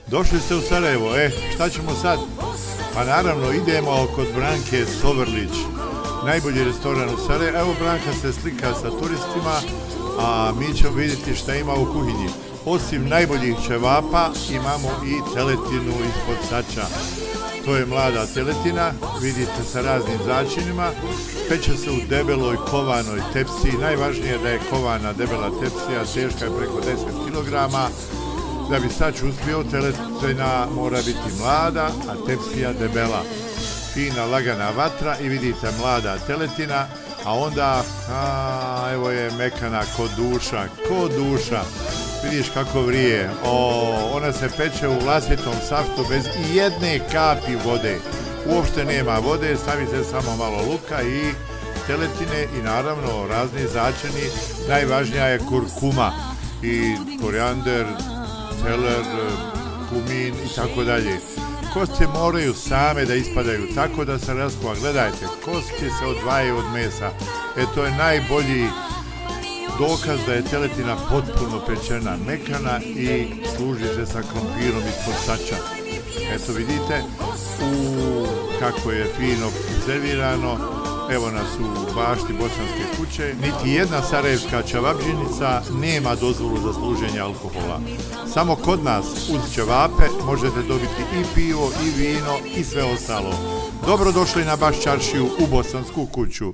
Došli ste u Sarajevo, šta ćemo sad? Pa naravno idemo kod Branke Sovrlić, najbolji restoran u Sarajevu. Evo Branka se slika sa turistima, a mi ćemo vidjeti šta ima u kuhinji. Osim najboljih ćevapa imamo i teletinu ispod sača. To je mlada teletina, vidite sa raznim začinima, peče se u debeloj kovanoj tepsiji. Najvažnije je da je kovana debela tepsija, teška je preko 10 kg. Da bi sač uspio, teletina mora biti mlada, a tepsija debela. Fina, lagana vatra i vidite mlada teletina, a onda, evo je mekana ko duša. Vidiš kako vrije, ona se peče u vlastitom saftu bez i jedne kapi vode. Uopšte nema vode, stavi se samo malo luka i teletine i naravno razni začini. Najvažnija je kurkuma i korijander, celer, kumin i tako dalje. Kosti moraju same da ispadaju tako da se raskuva. Gledajte, kosti se odvajaju od mesa. To je najbolji dokaz da je teletina potpuno pečena, mekana i služi se sa krompirom ispod sača. Eto vidite kako je fino servirano. Evo nas u bašti Bosanske kuće. Niti jedna sarajevska ćevabdžinica nema dozvolu za služenje alkohola. Samo kod nas uz ćevape možete dobiti i pivo, i vino, i sve ostalo. Dobrodošli na Baš čaršiju u Bosansku kuću.